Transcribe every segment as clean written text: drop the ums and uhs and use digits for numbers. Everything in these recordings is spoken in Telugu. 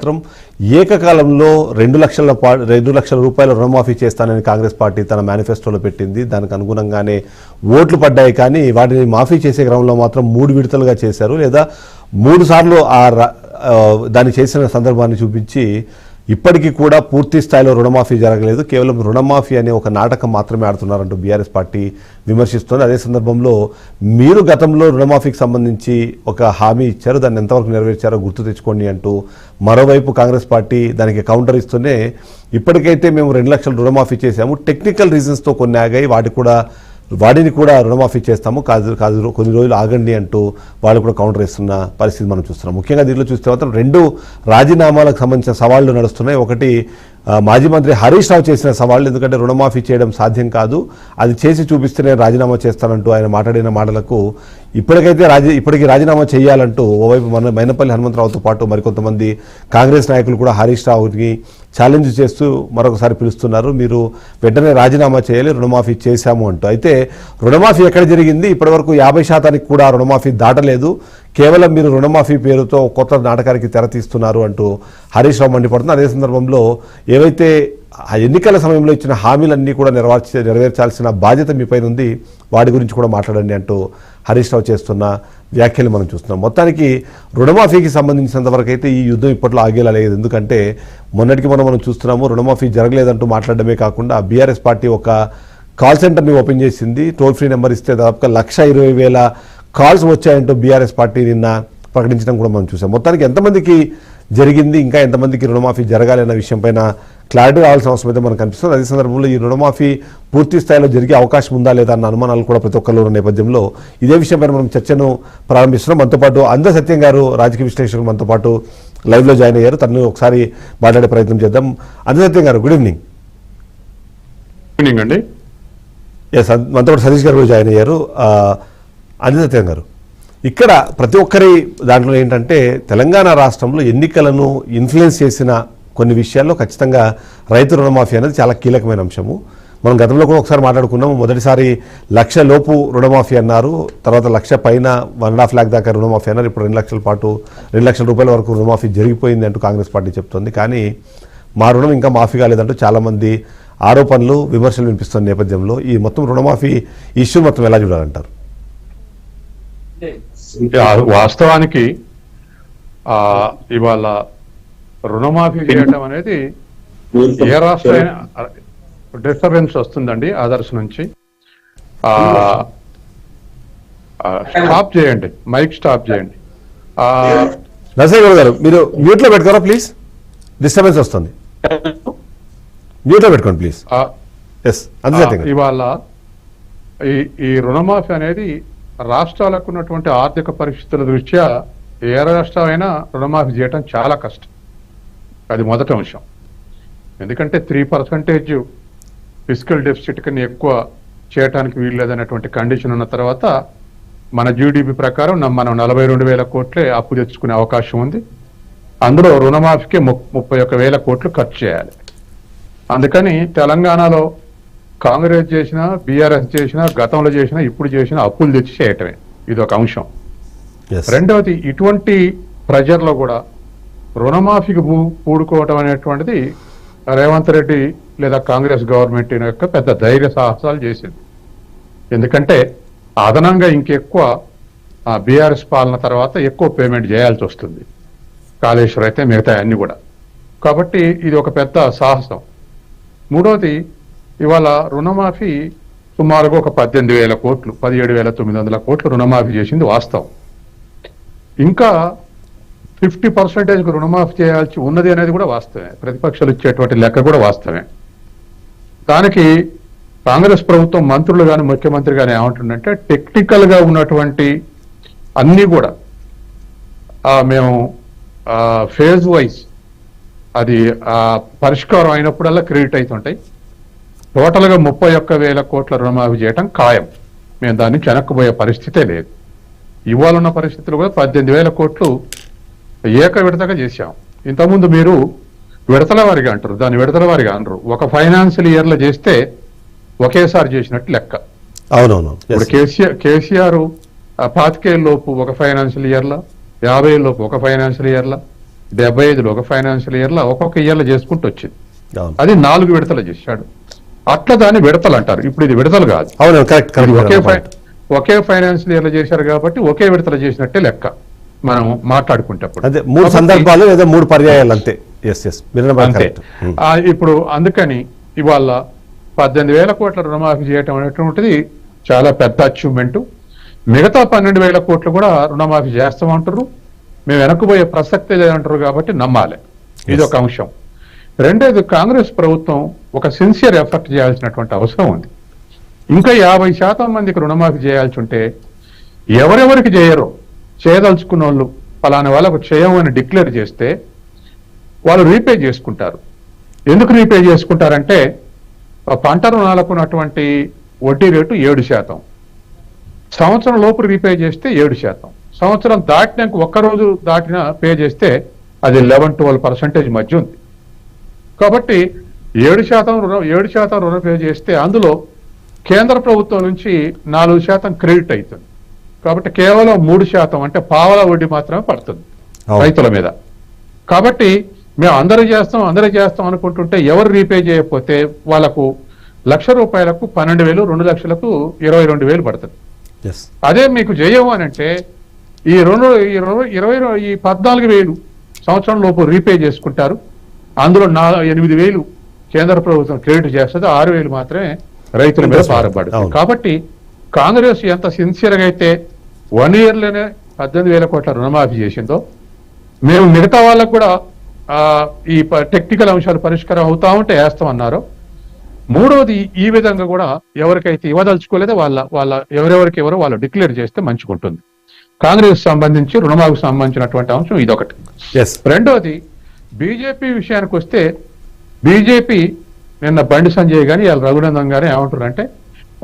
మాత్రం ఏకకాలంలో 2 లక్షల రూపాయల రుణమాఫీ చేస్తానని కాంగ్రెస్ పార్టీ తన మేనిఫెస్టోలో పెట్టింది. దానికి అనుగుణంగానే ఓట్లు పడ్డాయి. కానీ వాటిని మాఫీ చేసే క్రమంలో మాత్రం 3 విడతలుగా చేశారు, లేదా 3 సార్లు దాన్ని చేసిన సందర్భాన్ని చూపించి ఇప్పటికీ కూడా పూర్తి స్థాయిలో రుణమాఫీ జరగలేదు, కేవలం రుణమాఫీ అనే ఒక నాటకం మాత్రమే ఆడుతున్నారంటూ బీఆర్ఎస్ పార్టీ విమర్శిస్తోంది. అదే సందర్భంలో మీరు గతంలో రుణమాఫీకి సంబంధించి ఒక హామీ ఇచ్చారు, దాన్ని ఎంతవరకు నెరవేర్చారో గుర్తు తెచ్చుకోండి అంటూ మరోవైపు కాంగ్రెస్ పార్టీ దానికి కౌంటర్ ఇస్తూనే ఇప్పటికైతే మేము 2 లక్షలు రుణమాఫీ చేశాము, టెక్నికల్ రీజన్స్తో కొన్ని ఆగాయి, వాటిని కూడా రుణమాఫీ చేస్తాము, కాదు కొన్ని రోజులు ఆగండి అంటూ వాళ్ళు కూడా కౌంటర్ ఇస్తున్న పరిస్థితి మనం చూస్తున్నాం. ముఖ్యంగా దీంట్లో చూస్తే మాత్రం 2 రాజీనామాలకు సంబంధించిన సవాళ్లు నడుస్తున్నాయి. ఒకటి మాజీ మంత్రి హరీష్ రావు చేసిన సవాళ్ళు, ఎందుకంటే రుణమాఫీ చేయడం సాధ్యం కాదు, అది చేసి చూపిస్తేనే రాజీనామా చేస్తానంటూ ఆయన మాట్లాడిన మాటలకు ఇప్పటికీ రాజీనామా చేయాలంటూ ఓవైపు మైనపల్లి హనుమంతరావుతో పాటు మరికొంతమంది కాంగ్రెస్ నాయకులు కూడా హరీష్ రావుకి ఛాలెంజ్ చేస్తూ మరొకసారి పిలుస్తున్నారు, మీరు వెంటనే రాజీనామా చేయాలి, రుణమాఫీ చేశాము అంటూ. అయితే రుణమాఫీ ఎక్కడ జరిగింది? ఇప్పటివరకు 50% కూడా రుణమాఫీ దాటలేదు, కేవలం మీరు రుణమాఫీ పేరుతో కొత్త నాటకానికి తెరతీస్తున్నారు అంటూ హరీష్ రావు మండిపడుతున్నారు. అదే సందర్భంలో ఏవైతే ఎన్నికల సమయంలో ఇచ్చిన హామీలన్నీ కూడా నెరవేర్చాల్సిన బాధ్యత మీపైన ఉంది, వాటి గురించి కూడా మాట్లాడండి అంటూ హరీష్ రావు చేస్తున్న వ్యాఖ్యలు మనం చూస్తున్నాం. మొత్తానికి రుణమాఫీకి సంబంధించినంతవరకు అయితే ఈ యుద్ధం ఇప్పట్లో ఆగేలా లేదు. ఎందుకంటే మొన్నటికి మనం చూస్తున్నాము, రుణమాఫీ జరగలేదంటూ మాట్లాడడమే కాకుండా బీఆర్ఎస్ పార్టీ ఒక కాల్ సెంటర్ని ఓపెన్ చేసింది. టోల్ ఫ్రీ నెంబర్ ఇస్తే దాదాపుగా 1,20,000 కాల్స్ వచ్చాయంటూ బీఆర్ఎస్ పార్టీ నిన్న ప్రకటించడం కూడా మనం చూసాం. మొత్తానికి ఎంతమందికి జరిగింది, ఇంకా ఎంతమందికి రుణమాఫీ జరగాలి అన్న విషయం పైన క్లారిటీ రావాల్సిన అవసరం అయితే మనకు కనిపిస్తుంది. అదే సందర్భంలో ఈ రుణమాఫీ పూర్తి స్థాయిలో జరిగే అవకాశం ఉందా లేదా అన్న అనుమానాలు కూడా ప్రతి ఒక్కరిలో ఉన్న నేపథ్యంలో ఇదే విషయంపైన మనం చర్చను ప్రారంభిస్తున్నాం. మనతో పాటు అంద సత్యం గారు, రాజకీయ విశ్లేషకులు మనతో పాటు లైవ్లో జాయిన్ అయ్యారు. తనను ఒకసారి మాట్లాడే ప్రయత్నం చేద్దాం. అంద సత్యం గారు, గుడ్ ఈవినింగ్. గుడ్ ఈవినింగ్ అండి. ఎస్, మనతో పాటు సతీష్ గారు కూడా జాయిన్ అయ్యారు. అంద సత్యం గారు, ఇక్కడ ప్రతి ఒక్కరి దాంట్లో ఏంటంటే తెలంగాణ రాష్ట్రంలో ఎన్నికలను ఇన్ఫ్లుయెన్స్ చేసిన కొన్ని విషయాల్లో ఖచ్చితంగా రైతు రుణమాఫీ అనేది చాలా కీలకమైన అంశము. మనం గతంలో కూడా ఒకసారి మాట్లాడుకున్నాము. మొదటిసారి 1,00,000 లోపు రుణమాఫీ అన్నారు, తర్వాత 1,00,000 పైన 1.5 lakh దాకా రుణమాఫీ అన్నారు. ఇప్పుడు 2 లక్షల పాటు 2 లక్షల రూపాయల వరకు రుణమాఫీ జరిగిపోయింది అంటూ కాంగ్రెస్ పార్టీ చెప్తోంది. కానీ మా రుణం ఇంకా మాఫీ కాలేదంటూ చాలామంది ఆరోపణలు, విమర్శలు వినిపిస్తున్న నేపథ్యంలో ఈ మొత్తం రుణమాఫీ ఇష్యూ మొత్తం ఎలా చూడాలంటారు? వాస్తవానికి ఇవాళ రుణమాఫీ చేయడం అనేది ఏ రాష్ట్రమైనా డిస్టర్బెన్స్ వస్తుందండి. ఆదర్శ్ నుంచి స్టాప్ చేయండి, మైక్ స్టాప్ చేయండి. నరసింహ గారు, మీరు మ్యూట్ లో పెట్టుకోరా ప్లీజ్, డిస్టర్బెన్స్ వస్తుంది. మ్యూట్ లో పెట్టుకోండి ప్లీజ్. ఇవాళ ఈ రుణమాఫీ అనేది రాష్ట్రాలకు ఉన్నటువంటి ఆర్థిక పరిస్థితుల దృష్ట్యా ఏ రాష్ట్రమైనా రుణమాఫీ చేయడం చాలా కష్టం. అది మొదటి అంశం. ఎందుకంటే 3% ఫిజికల్ డెఫిసిట్ కన్నా ఎక్కువ చేయడానికి వీల్లేదనేటువంటి కండిషన్ ఉన్న తర్వాత మన జీడిపి ప్రకారం మనం 42,000 కోట్లే అప్పు తెచ్చుకునే అవకాశం ఉంది. అందులో రుణమాఫీకి 31,000 కోట్లు ఖర్చు చేయాలి. అందుకని తెలంగాణలో కాంగ్రెస్ చేసినా, బీఆర్ఎస్ చేసినా, గతంలో చేసినా, ఇప్పుడు చేసినా అప్పులు తెచ్చి చేయటమే. ఇది ఒక అంశం. రెండవది, ఇటువంటి ప్రెజర్లో కూడా రుణమాఫీకి పూడుకోవటం అనేటువంటిది రేవంత్ రెడ్డి లేదా కాంగ్రెస్ గవర్నమెంట్ యొక్క పెద్ద ధైర్య సాహసాలు చేసింది. ఎందుకంటే అదనంగా ఇంకెక్కువ బీఆర్ఎస్ పాలన తర్వాత ఎక్కువ పేమెంట్ చేయాల్సి వస్తుంది, కాళేశ్వరం అయితే మిగతా అన్ని కూడా. కాబట్టి ఇది ఒక పెద్ద సాహసం. మూడవది, ఇవాళ రుణమాఫీ సుమారుగా ఒక 18,000 కోట్లు, 17,900 కోట్లు రుణమాఫీ చేసింది వాస్తవం. ఇంకా 50% రుణమాఫీ చేయాల్సి ఉన్నది అనేది కూడా వాస్తవమే. ప్రతిపక్షాలు ఇచ్చేటువంటి లెక్క కూడా వాస్తవమే. దానికి కాంగ్రెస్ ప్రభుత్వం మంత్రులు కానీ, ముఖ్యమంత్రి కానీ ఏమంటుందంటే టెక్నికల్ గా ఉన్నటువంటి అన్ని కూడా మేము ఫేజ్ వైజ్ అది పరిష్కారం అయినప్పుడల్లా క్రెడిట్ అవుతుంటాయి. టోటల్గా 31,000 కోట్ల రుణమాఫీ చేయటం ఖాయం. మేము దాన్ని వెనక్కిపోయే పరిస్థితే లేదు. ఇవాళ ఉన్న పరిస్థితులు కూడా 18,000 కోట్లు ఏక విడతగా చేశాం. ఇంతకుముందు మీరు విడతల వారిగా అంటారు, దాన్ని విడతల వారిగా అనరు. ఒక ఫైనాన్షియల్ ఇయర్ లో చేస్తే ఒకేసారి చేసినట్టు లెక్క. అవునవును. ఇప్పుడు కేసీఆర్ 25,000 లోపు ఒక ఫైనాన్షియల్ ఇయర్ లో, 50,000 లోపు ఒక ఫైనాన్షియల్ ఇయర్ లో, 75లో ఒక ఫైనాన్షియల్ ఇయర్ లో ఒక్కొక్క ఇయర్ లో చేసుకుంటూ వచ్చింది. అవును అది 4 విడతలు చేశాడు. అట్లా దాన్ని విడతలు అంటారు. ఇప్పుడు ఇది విడతలు కాదు, అవును కరెక్ట్ ఇది కరెక్ట్ ఒకే ఫైనాన్షియల్ ఇయర్ లో చేశారు కాబట్టి ఒకే విడతలు చేసినట్టే లెక్క మనం మాట్లాడుకుంటప్పుడు. అదే 3 సందర్భాలు లేదా 3 పర్యాయాలు అంతే. ఎస్ మీరు అంతే. ఇప్పుడు అందుకని ఇవాళ 18,000 కోట్ల రుణమాఫీ చేయటం అనేటువంటిది చాలా పెద్ద అచీవ్మెంట్. మిగతా 12,000 కోట్లు కూడా రుణమాఫీ చేస్తామంటారు. మేము వెనక్కిపోయే ప్రసక్తే లేదంటారు కాబట్టి నమ్మాలి. ఇది ఒక అంశం. రెండోది, కాంగ్రెస్ ప్రభుత్వం ఒక సిన్సియర్ ఎఫర్ట్ చేయాల్సినటువంటి అవసరం ఉంది. ఇంకా 50% మందికి రుణమాఫీ చేయాల్సి ఉంటే ఎవరెవరికి చేయదలుచుకున్న వాళ్ళు ఫలానా వాళ్ళకు చేయమని డిక్లేర్ చేస్తే వాళ్ళు రీపే చేసుకుంటారు. ఎందుకు రీపే చేసుకుంటారంటే పంట రుణాలకు ఉన్నటువంటి వడ్డీ రేటు 7%. సంవత్సరం లోపు రీపే చేస్తే 7%. సంవత్సరం దాటినాక ఒక్కరోజు దాటినా పే చేస్తే అది 11-12% మధ్య ఉంది. కాబట్టి 7% రుణ పే చేస్తే అందులో కేంద్ర ప్రభుత్వం నుంచి 4% క్రెడిట్ అవుతుంది. కాబట్టి కేవలం 3% అంటే పావలా వడ్డీ మాత్రమే పడుతుంది రైతుల మీద. కాబట్టి మేము అందరూ చేస్తాం అనుకుంటుంటే ఎవరు రీపే చేయకపోతే వాళ్ళకు ₹1,00,000కు 12,000, 2 లక్షలకు 22,000 పడుతుంది. అదే మీకు చేయము అని అంటే ఈ 14,000 సంవత్సరం లోపు రీపే చేసుకుంటారు. అందులో 8,000 కేంద్ర ప్రభుత్వం క్రెడిట్ చేస్తుంది, 6,000 మాత్రమే రైతుల మీద భారపడుతుంది. కాబట్టి కాంగ్రెస్ ఎంత సిన్సియర్గా అయితే 1 ఇయర్లోనే 18,000 కోట్ల రుణమాఫీ చేసిందో, మేము మిగతా వాళ్ళకు కూడా ఈ టెక్నికల్ అంశాలు పరిష్కారం అవుతా ఉంటే వేస్తామన్నారు. మూడవది, ఈ విధంగా కూడా ఎవరికైతే ఇవ్వదలుచుకోలేదో వాళ్ళ ఎవరెవరికి ఎవరో వాళ్ళు డిక్లేర్ చేస్తే మంచిగుంటుంది. కాంగ్రెస్ సంబంధించి రుణమాఫీకి సంబంధించినటువంటి అంశం ఇదొకటి. రెండోది, బీజేపీ విషయానికి వస్తే బీజేపీ నిన్న బండి సంజయ్ గాని ఇవాళ రఘునందన్ గారు ఏమంటున్నారంటే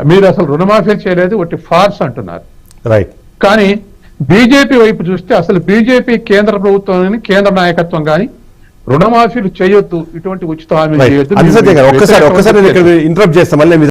మీరు అసలు రుణమాఫీ చేయలేదు, ఒకటి ఫార్స్ అంటున్నారు. రైట్. కానీ బీజేపీ వైపు చూస్తే అసలు బీజేపీ కేంద్ర ప్రభుత్వం కేంద్ర నాయకత్వం కానీ రుణమాఫీలు చేయొద్దు, ఇటువంటి ఉచిత హామీలు చేయొద్దు. ఒక్కసారి ఇంటరప్ట్ చేస్తాం మళ్ళీ